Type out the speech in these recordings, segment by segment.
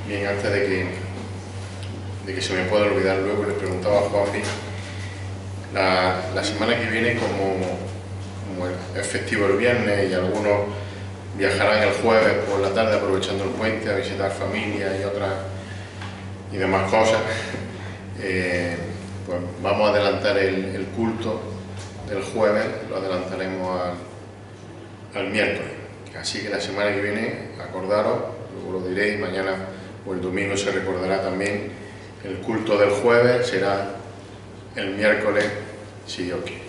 Bien, antes de que se me pueda olvidar, luego le preguntaba a Juanpi, la semana que viene, como es festivo el viernes y algunos viajarán el jueves por la tarde aprovechando el puente a visitar familia y demás cosas, pues vamos a adelantar el culto del jueves, lo adelantaremos al miércoles. Así que la semana que viene, acordaros, luego lo diréis, mañana o el domingo se recordará también, el culto del jueves será el miércoles, si Dios quiere.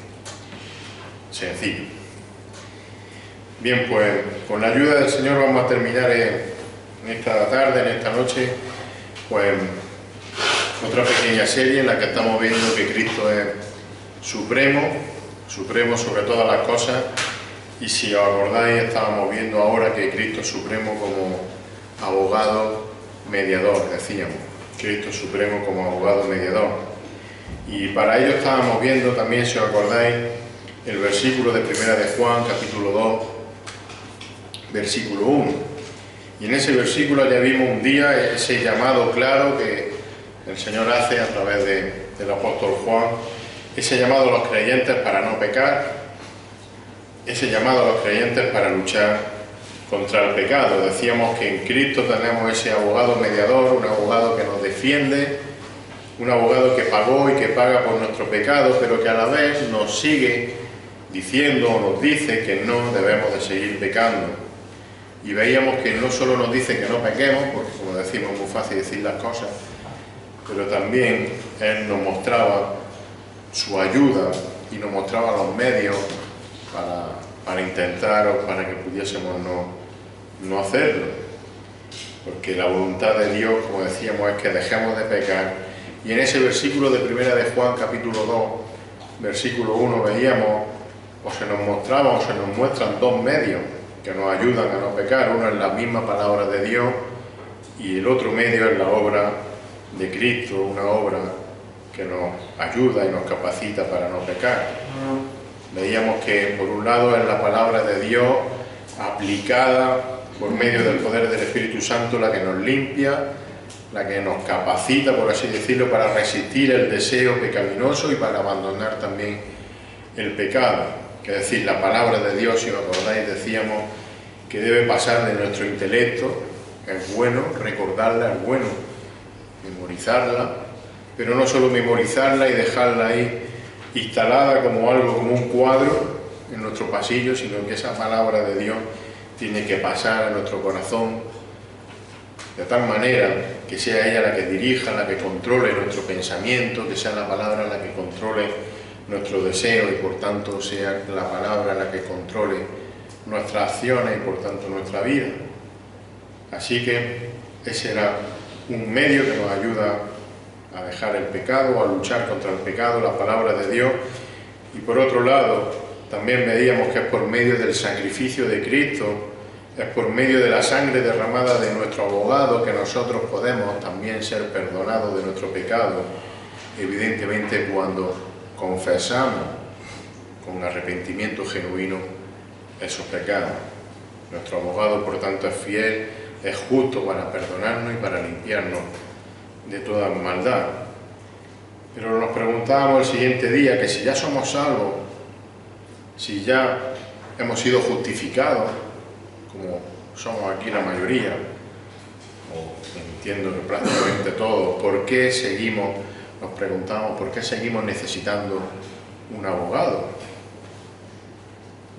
Sencillo. Bien, pues con la ayuda del Señor vamos a terminar en esta tarde, en esta noche, pues otra pequeña serie en la que estamos viendo que Cristo es supremo sobre todas las cosas. Y si os acordáis, estábamos viendo ahora que Cristo es supremo como abogado mediador, decíamos. Cristo es supremo como abogado mediador. Y para ello estábamos viendo también, si os acordáis, el versículo de Primera de Juan, capítulo 2, versículo 1. Y en ese versículo ya vimos un día ese llamado claro que el Señor hace a través del apóstol Juan, ese llamado a los creyentes para no pecar, ese llamado a los creyentes para luchar contra el pecado. Decíamos que en Cristo tenemos ese abogado mediador, un abogado que nos defiende, un abogado que pagó y que paga por nuestro pecado, pero que a la vez nos sigue diciendo o nos dice que no debemos de seguir pecando. Y veíamos que no solo nos dice que no pequemos, porque como decimos es muy fácil decir las cosas, pero también Él nos mostraba su ayuda y nos mostraba los medios para intentar o para que pudiésemos no hacerlo. Porque la voluntad de Dios, como decíamos, es que dejemos de pecar. Y en ese versículo de Primera de Juan, capítulo 2, versículo 1, veíamos, o se nos mostraban, o se nos muestran dos medios que nos ayudan a no pecar. Uno es la misma palabra de Dios y el otro medio es la obra de Cristo, una obra que nos ayuda y nos capacita para no pecar. Veíamos que por un lado es la palabra de Dios aplicada por medio del poder del Espíritu Santo la que nos limpia, la que nos capacita, por así decirlo, para resistir el deseo pecaminoso y para abandonar también el pecado. Es decir, la palabra de Dios, si os acordáis, decíamos que debe pasar de nuestro intelecto, es bueno recordarla, es bueno memorizarla, pero no solo memorizarla y dejarla ahí instalada como algo, como un cuadro en nuestro pasillo, sino que esa palabra de Dios tiene que pasar a nuestro corazón de tal manera que sea ella la que dirija, la que controle nuestro pensamiento, que sea la palabra la que controle nuestro deseo y por tanto sea la palabra la que controle nuestras acciones y por tanto nuestra vida. Así que ese era un medio que nos ayuda a dejar el pecado, a luchar contra el pecado, la palabra de Dios. Y por otro lado, también veíamos que es por medio del sacrificio de Cristo, es por medio de la sangre derramada de nuestro abogado que nosotros podemos también ser perdonados de nuestro pecado, evidentemente cuando confesamos con arrepentimiento genuino esos pecados. Nuestro abogado, por tanto, es fiel, es justo para perdonarnos y para limpiarnos de toda maldad. Pero nos preguntábamos el siguiente día que si ya somos salvos, si ya hemos sido justificados, como somos aquí la mayoría, o entiendo que prácticamente todos, ¿por qué seguimos, nos preguntamos, por qué seguimos necesitando un abogado?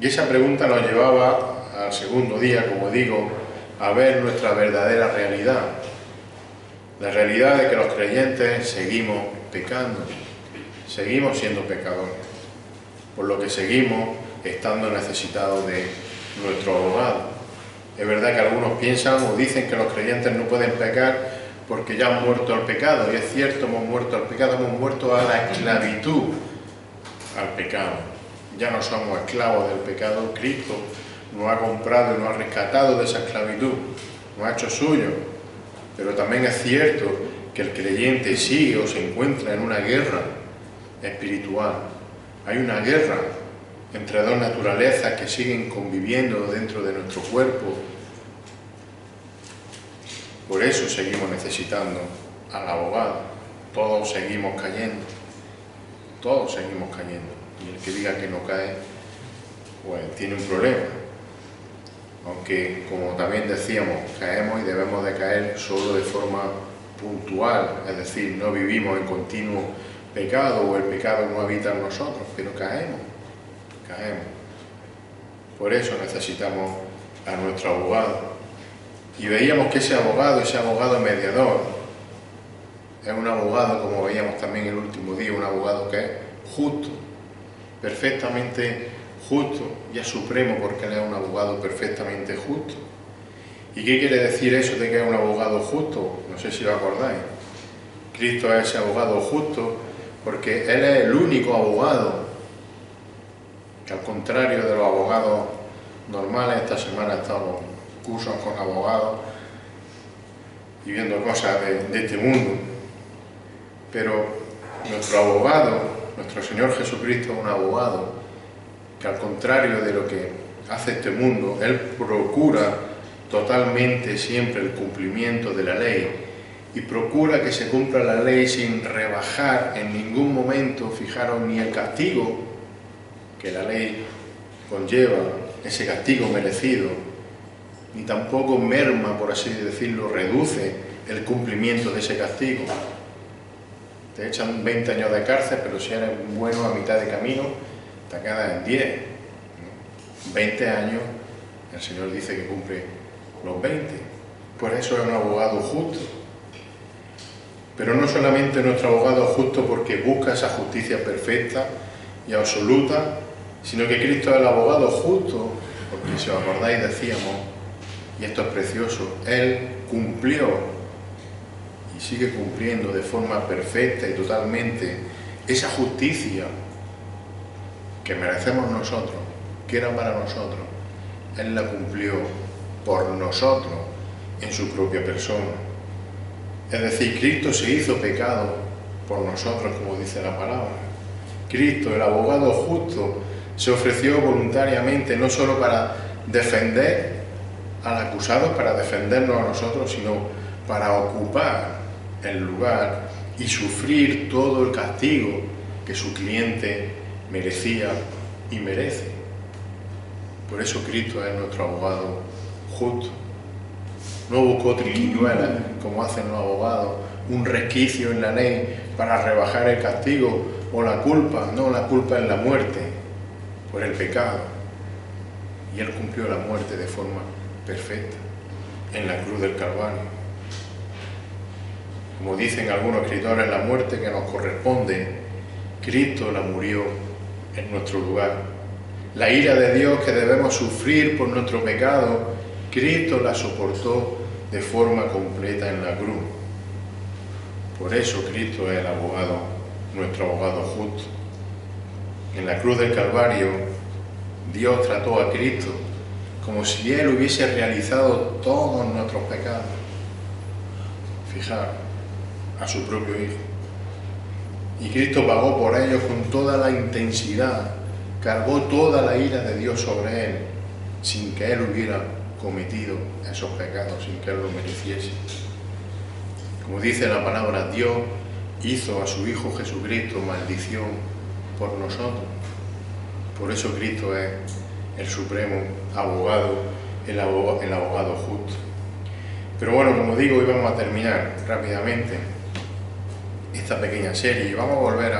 Y esa pregunta nos llevaba al segundo día, como digo, a ver nuestra verdadera realidad. La realidad de que los creyentes seguimos pecando, seguimos siendo pecadores, por lo que seguimos estando necesitados de nuestro abogado. Es verdad que algunos piensan o dicen que los creyentes no pueden pecar porque ya han muerto al pecado, y es cierto, hemos muerto al pecado, hemos muerto a la esclavitud al pecado. Ya no somos esclavos del pecado, Cristo nos ha comprado y nos ha rescatado de esa esclavitud, nos ha hecho suyo. Pero también es cierto que el creyente sigue o se encuentra en una guerra espiritual. Hay una guerra entre dos naturalezas que siguen conviviendo dentro de nuestro cuerpo. Por eso seguimos necesitando al abogado. Todos seguimos cayendo. Todos seguimos cayendo. Y el que diga que no cae, pues tiene un problema. Aunque, como también decíamos, caemos y debemos de caer solo de forma puntual. Es decir, no vivimos en continuo pecado o el pecado no habita en nosotros, pero caemos. Por eso necesitamos a nuestro abogado. Y veíamos que ese abogado mediador, es un abogado, como veíamos también el último día, un abogado que es justo, perfectamente justo, y es supremo porque él es un abogado perfectamente justo. ¿Y qué quiere decir eso de que es un abogado justo? No sé si lo acordáis. Cristo es ese abogado justo porque Él es el único abogado que, al contrario de los abogados normales, esta semana he estado en cursos con abogados y viendo cosas de este mundo, pero nuestro abogado, nuestro Señor Jesucristo, es un abogado que, al contrario de lo que hace este mundo, Él procura totalmente siempre el cumplimiento de la ley y procura que se cumpla la ley sin rebajar en ningún momento, fijaros, ni el castigo que la ley conlleva, ese castigo merecido, ni tampoco merma, por así decirlo, reduce el cumplimiento de ese castigo. Te echan 20 años de cárcel, pero si eres bueno a mitad de camino, te quedas en 10. 20 años, el Señor dice que cumple los 20. Por eso es un abogado justo. Pero no solamente nuestro abogado justo porque busca esa justicia perfecta y absoluta, sino que Cristo es el abogado justo, porque si os acordáis decíamos, y esto es precioso, Él cumplió y sigue cumpliendo de forma perfecta y totalmente esa justicia que merecemos nosotros, que era para nosotros. Él la cumplió por nosotros en su propia persona. Es decir, Cristo se hizo pecado por nosotros, como dice la palabra. Cristo, el abogado justo, se ofreció voluntariamente no solo para defender al acusado, para defendernos a nosotros, sino para ocupar el lugar y sufrir todo el castigo que su cliente merecía y merece. Por eso Cristo es nuestro abogado justo. No buscó triquiñuelas, como hacen los abogados, un resquicio en la ley para rebajar el castigo o la culpa. No, la culpa es la muerte por el pecado. Y Él cumplió la muerte de forma perfecta en la cruz del Calvario. Como dicen algunos escritores, la muerte que nos corresponde, Cristo la murió en nuestro lugar. La ira de Dios que debemos sufrir por nuestro pecado, Cristo la soportó de forma completa en la cruz. Por eso Cristo es el abogado, nuestro abogado justo. En la cruz del Calvario, Dios trató a Cristo como si Él hubiese realizado todos nuestros pecados. Fijaros, a su propio Hijo. Y Cristo pagó por ellos con toda la intensidad, cargó toda la ira de Dios sobre Él, sin que Él hubiera cometido esos pecados, sin que Él lo mereciese. Como dice la palabra, Dios hizo a su Hijo Jesucristo maldición por nosotros. Por eso Cristo es el supremo abogado, el abogado justo. Pero bueno, como digo, hoy vamos a terminar rápidamente esta pequeña serie y vamos a volver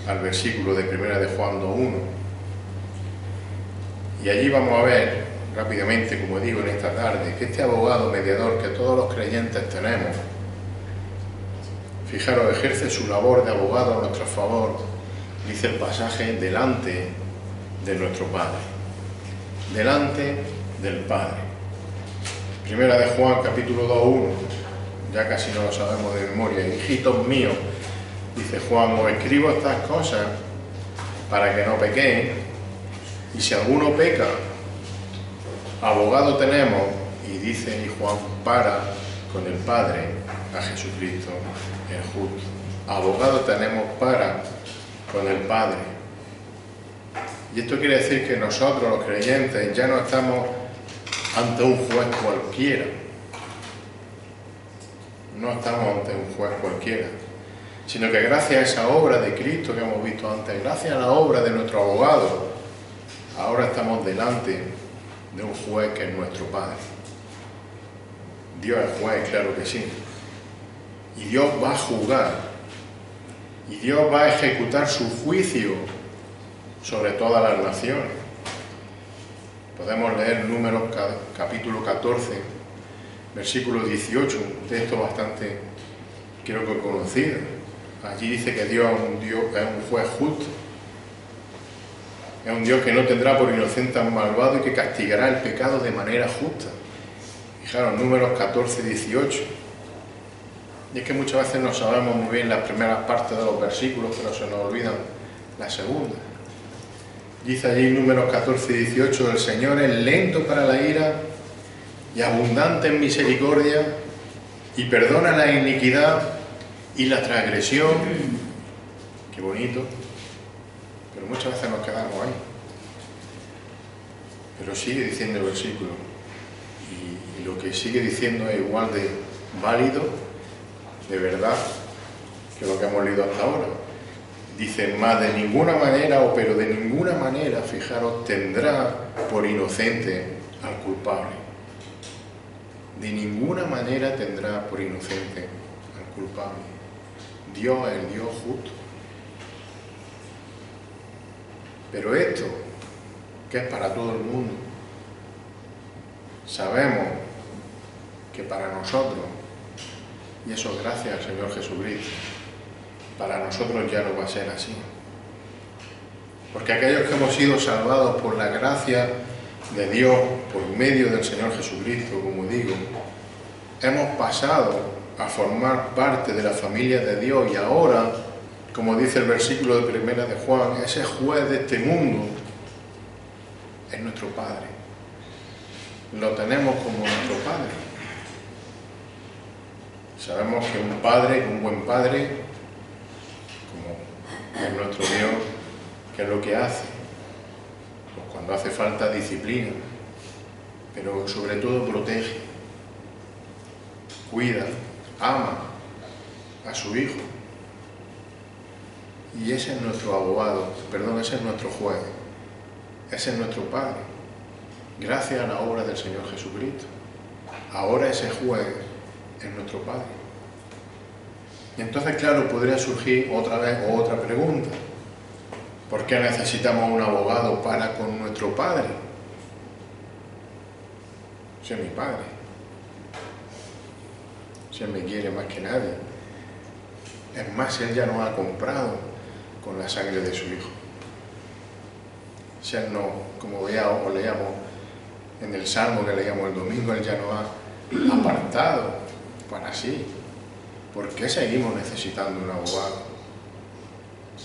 al versículo de 1 de Juan 2:1. Y allí vamos a ver rápidamente, como digo en esta tarde, que este abogado mediador que todos los creyentes tenemos, fijaros, ejerce su labor de abogado a nuestro favor, dice el pasaje, delante de nuestro Padre, delante del Padre. 1 de Juan, capítulo 2:1, ya casi no lo sabemos de memoria. Hijitos míos, dice Juan, os escribo estas cosas para que no pequéis, y si alguno peca, abogado tenemos, y dice y Juan, para con el Padre, a Jesucristo el justo. Abogado tenemos para con el Padre. Y esto quiere decir que nosotros, los creyentes, ya no estamos ante un juez cualquiera. No estamos ante un juez cualquiera, sino que gracias a esa obra de Cristo que hemos visto antes, gracias a la obra de nuestro abogado, ahora estamos delante de un juez que es nuestro Padre. Dios es juez, claro que sí. Y Dios va a juzgar. Y Dios va a ejecutar su juicio sobre todas las naciones. Podemos leer Números capítulo 14, versículo 18, un texto bastante, creo que conocido. Allí dice que Dios es un juez justo. Es un Dios que no tendrá por inocente al malvado y que castigará el pecado de manera justa. Fijaros, Números 14, 18. Y es que muchas veces no sabemos muy bien las primeras partes de los versículos, pero se nos olvidan las segundas. Dice allí Números 14, 18, el Señor es lento para la ira y abundante en misericordia y perdona la iniquidad y la transgresión. Qué bonito. Pero muchas veces nos quedamos ahí. Pero sigue diciendo el versículo. Y lo que sigue diciendo es igual de válido, de verdad, que lo que hemos leído hasta ahora. Dice, más de ninguna manera, pero de ninguna manera, fijaros, tendrá por inocente al culpable. De ninguna manera tendrá por inocente al culpable. Dios es el Dios justo. Pero esto, que es para todo el mundo, sabemos que para nosotros, y eso es gracias al Señor Jesucristo, para nosotros ya no va a ser así. Porque aquellos que hemos sido salvados por la gracia de Dios, por medio del Señor Jesucristo, como digo, hemos pasado a formar parte de la familia de Dios y ahora, como dice el versículo de primera de Juan, ese juez de este mundo es nuestro Padre. Lo tenemos como nuestro Padre. Sabemos que un buen padre, como es nuestro Dios, ¿qué es lo que hace? Pues cuando hace falta disciplina, pero sobre todo protege, cuida, ama a su hijo. Y ese es nuestro abogado, ese es nuestro juez, ese es nuestro Padre, gracias a la obra del Señor Jesucristo. Ahora ese juez es nuestro Padre. Y entonces, claro, podría surgir otra vez otra pregunta. ¿Por qué necesitamos un abogado para con nuestro Padre? Si es mi Padre, si Él me quiere más que nadie. Es más, Él ya nos ha comprado con la sangre de su Hijo. Si Él no, como veíamos o leíamos en el Salmo que leíamos el domingo, Él ya nos ha apartado para sí. ¿Por qué seguimos necesitando un abogado?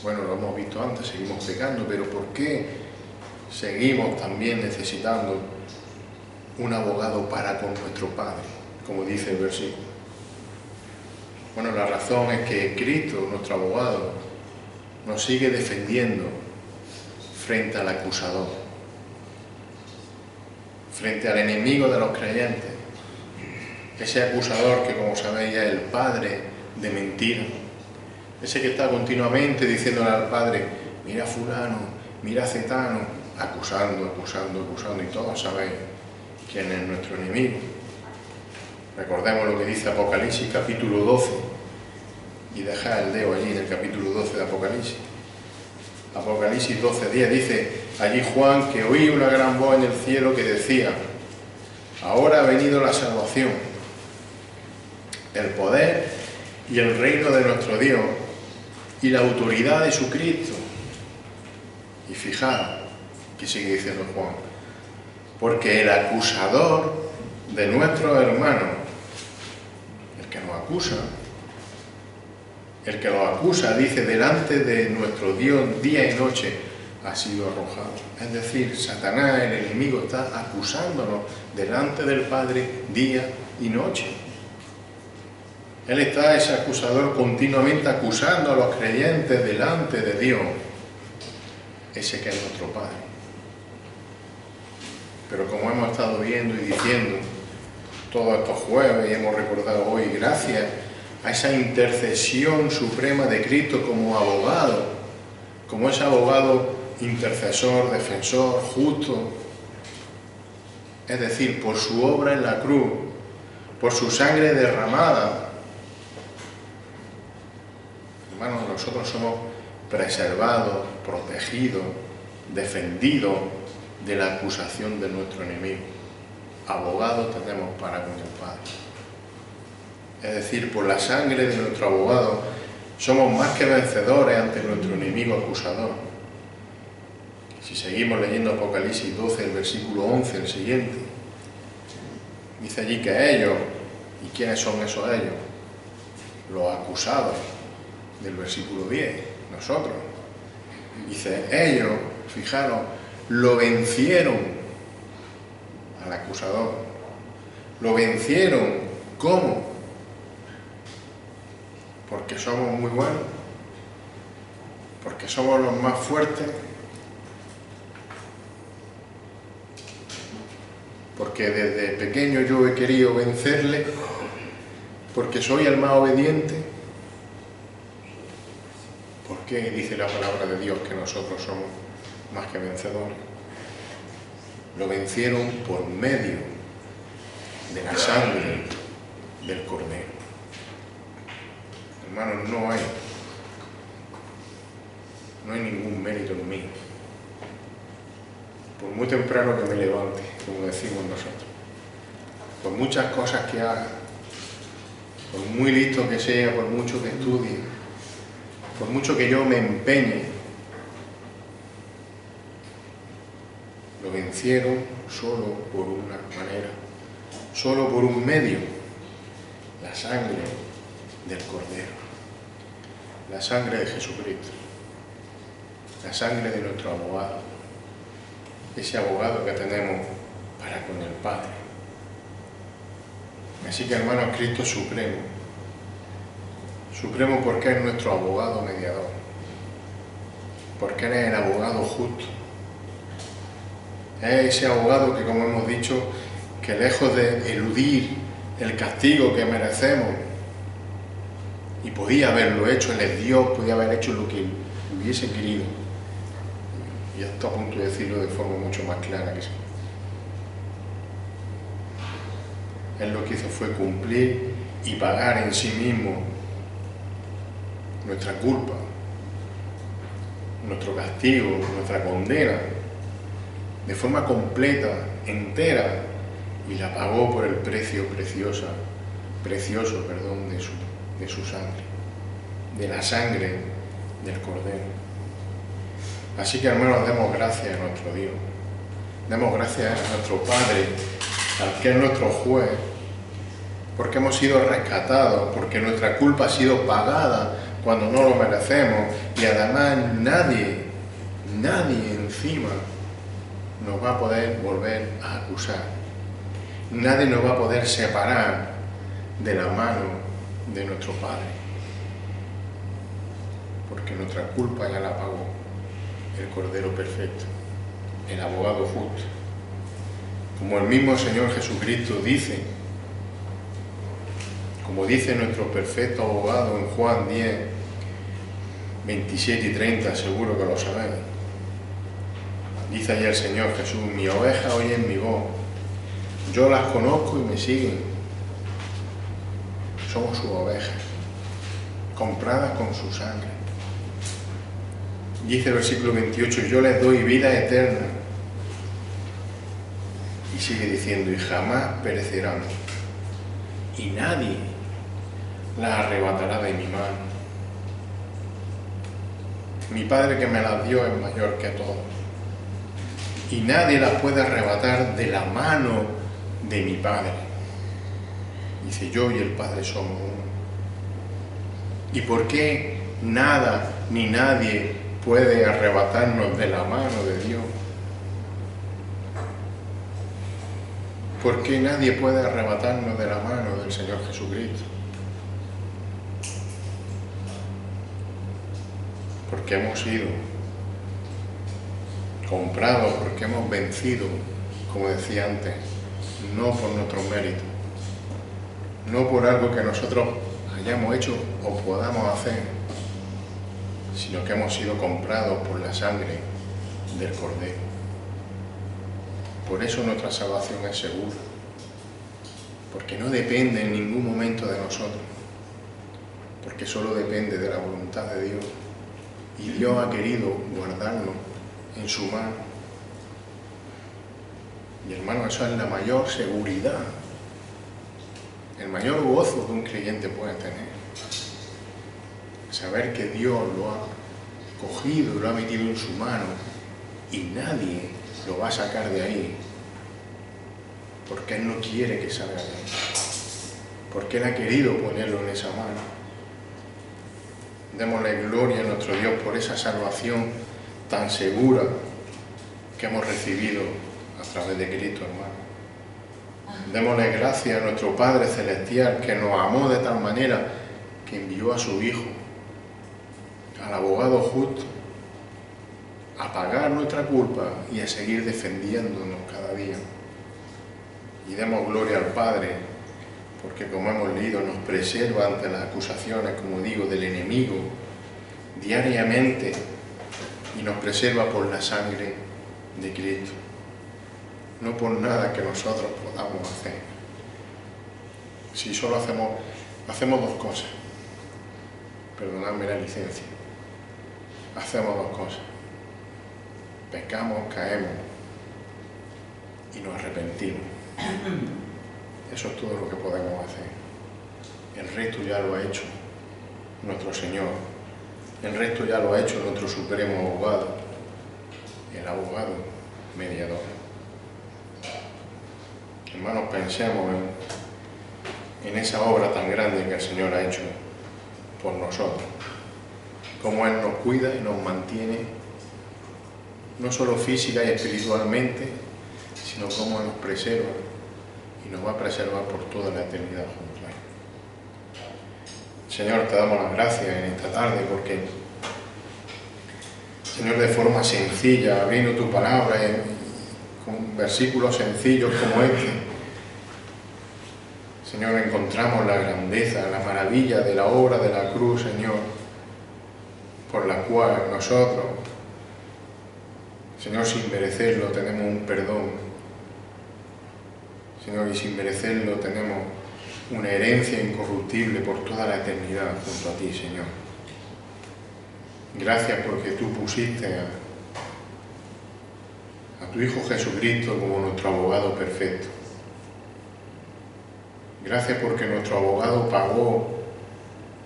Bueno, lo hemos visto antes, seguimos pecando, pero ¿por qué seguimos también necesitando un abogado para con nuestro Padre? Como dice el versículo. Bueno, la razón es que Cristo, nuestro abogado, nos sigue defendiendo frente al acusador, frente al enemigo de los creyentes. Ese acusador que, como sabéis, es el padre de mentira. Ese que está continuamente diciéndole al Padre, mira fulano, mira cetano, acusando, y todos sabéis quién es nuestro enemigo. Recordemos lo que dice Apocalipsis capítulo 12, y dejad el dedo allí en el capítulo 12 de Apocalipsis. Apocalipsis 12:10 dice, allí Juan, que oí una gran voz en el cielo que decía, ahora ha venido la salvación, el poder y el reino de nuestro Dios y la autoridad de su Cristo. Y fijad que sigue diciendo Juan, porque el acusador de nuestros hermanos, el que nos acusa, el que los acusa, dice, delante de nuestro Dios día y noche ha sido arrojado. Es decir, Satanás, el enemigo, está acusándonos delante del Padre día y noche. Él está, ese acusador, continuamente acusando a los creyentes delante de Dios, ese que es nuestro Padre. Pero como hemos estado viendo y diciendo todos estos jueves y hemos recordado hoy, gracias a esa intercesión suprema de Cristo como abogado, como ese abogado intercesor, defensor, justo, es decir, por su obra en la cruz, por su sangre derramada. Hermanos, nosotros somos preservados, protegidos, defendidos de la acusación de nuestro enemigo. Abogados tenemos para con el Padre. Es decir, por la sangre de nuestro abogado somos más que vencedores ante nuestro enemigo acusador. Si seguimos leyendo Apocalipsis 12, el versículo 11, el siguiente, dice allí que ellos, ¿y quiénes son esos ellos? Los acusados, del versículo 10, nosotros. Dice, ellos, fijaros, lo vencieron al acusador. Lo vencieron, ¿cómo? Porque somos muy buenos, porque somos los más fuertes, porque desde pequeño yo he querido vencerle, porque soy el más obediente. ¿Por qué dice la palabra de Dios que nosotros somos más que vencedores? Lo vencieron por medio de la sangre del Cordero. Hermanos, no hay ningún mérito en mí. Por muy temprano que me levante, como decimos nosotros, por muchas cosas que haga, por muy listo que sea, por mucho que estudie, por mucho que yo me empeñe, lo vencieron solo por una manera, solo por un medio, la sangre del Cordero, la sangre de Jesucristo, la sangre de nuestro abogado, ese abogado que tenemos para con el Padre. Así que, hermanos, Cristo es supremo, supremo porque es nuestro abogado mediador, porque Él es el abogado justo, es ese abogado que, como hemos dicho, que lejos de eludir el castigo que merecemos, y podía haberlo hecho, Él es Dios, podía haber hecho lo que hubiese querido, y estoy a punto de decirlo de forma mucho más clara que eso. Él lo que hizo fue cumplir y pagar en sí mismo nuestra culpa, nuestro castigo, nuestra condena, de forma completa, entera, y la pagó por el precio precioso de su sangre, de la sangre del Cordero. Así que, hermanos, demos gracias a nuestro Dios, demos gracias a nuestro Padre, al que es nuestro juez, porque hemos sido rescatados, porque nuestra culpa ha sido pagada cuando no lo merecemos, y además nadie encima nos va a poder volver a acusar, nadie nos va a poder separar de la mano de nuestro Padre, porque nuestra culpa ya la pagó el Cordero perfecto, el abogado justo. Como el mismo Señor Jesucristo dice, como dice nuestro perfecto abogado en Juan 10, 27 y 30, seguro que lo sabéis. Dice allí el Señor Jesús, mis ovejas oyen mi voz, yo las conozco y me siguen. Somos sus ovejas, compradas con su sangre. Dice el versículo 28, yo les doy vida eterna. Y sigue diciendo, y jamás perecerán, y nadie las arrebatará de mi mano. Mi Padre que me las dio es mayor que todos, y nadie las puede arrebatar de la mano de mi Padre. Dice, yo y el Padre somos uno. ¿Y por qué nada ni nadie puede arrebatarnos de la mano de Dios? ¿Por qué nadie puede arrebatarnos de la mano del Señor Jesucristo? Porque hemos sido comprados, porque hemos vencido, como decía antes, no por nuestros méritos, no por algo que nosotros hayamos hecho o podamos hacer, sino que hemos sido comprados por la sangre del Cordero. Por eso nuestra salvación es segura, porque no depende en ningún momento de nosotros, porque solo depende de la voluntad de Dios, y Dios ha querido guardarnos en su mano. Y hermano, eso es la mayor seguridad, el mayor gozo que un creyente puede tener. Saber que Dios lo ha cogido y lo ha metido en su mano y nadie lo va a sacar de ahí, porque Él no quiere que salga de ahí, porque Él ha querido ponerlo en esa mano. Démosle gloria a nuestro Dios por esa salvación tan segura que hemos recibido a través de Cristo, hermano. Démosle gracias a nuestro Padre Celestial, que nos amó de tal manera que envió a su Hijo, al abogado justo, a pagar nuestra culpa y a seguir defendiéndonos cada día. Y demos gloria al Padre, porque como hemos leído, nos preserva ante las acusaciones, como digo, del enemigo diariamente, y nos preserva por la sangre de Cristo, no por nada que nosotros podamos hacer. Si solo hacemos dos cosas, perdonadme la licencia, hacemos dos cosas: pecamos, caemos y nos arrepentimos. Eso es todo lo que podemos hacer. El resto ya lo ha hecho nuestro Señor, el resto ya lo ha hecho nuestro supremo abogado, el abogado mediador. Hermanos, pensemos en esa obra tan grande que el Señor ha hecho por nosotros, cómo Él nos cuida y nos mantiene, no solo física y espiritualmente, sino cómo nos preserva y nos va a preservar por toda la eternidad junto a Él. Señor, te damos las gracias en esta tarde porque, Señor, de forma sencilla, abriendo tu palabra con versículos sencillos como este, Señor, encontramos la grandeza, la maravilla de la obra de la cruz, Señor, por la cual nosotros, Señor, sin merecerlo tenemos un perdón. Señor, y sin merecerlo tenemos una herencia incorruptible por toda la eternidad junto a ti, Señor. Gracias porque tú pusiste a tu Hijo Jesucristo como nuestro abogado perfecto. Gracias porque nuestro abogado pagó,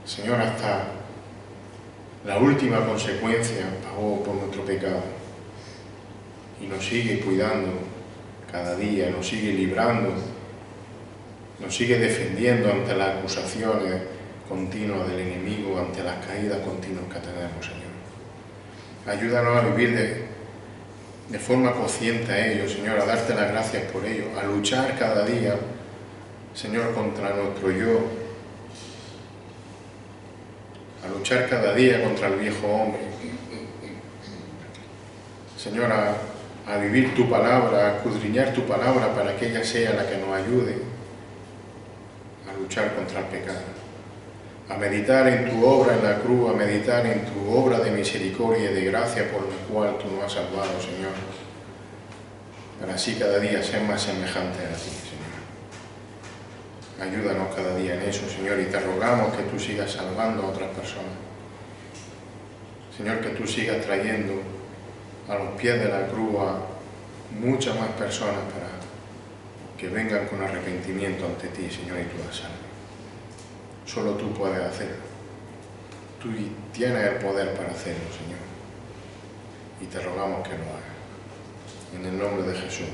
Señor, hasta la última consecuencia, pagó por nuestro pecado. Y nos sigue cuidando cada día, nos sigue librando, nos sigue defendiendo ante las acusaciones continuas del enemigo, ante las caídas continuas que tenemos, Señor. Ayúdanos a vivir de forma consciente a ello, Señor, a darte las gracias por ello, a luchar cada día, Señor, contra nuestro yo, a luchar cada día contra el viejo hombre, Señor, a vivir tu palabra, a escudriñar tu palabra para que ella sea la que nos ayude a luchar contra el pecado, a meditar en tu obra en la cruz, a meditar en tu obra de misericordia y de gracia por la cual tú nos has salvado, Señor, para así cada día ser más semejante a ti, Señor. Ayúdanos cada día en eso, Señor, y te rogamos que tú sigas salvando a otras personas. Señor, que tú sigas trayendo a los pies de la cruz a muchas más personas para que vengan con arrepentimiento ante ti, Señor, y tú las salves. Solo tú puedes hacerlo. Tú tienes el poder para hacerlo, Señor. Y te rogamos que lo hagas. En el nombre de Jesús.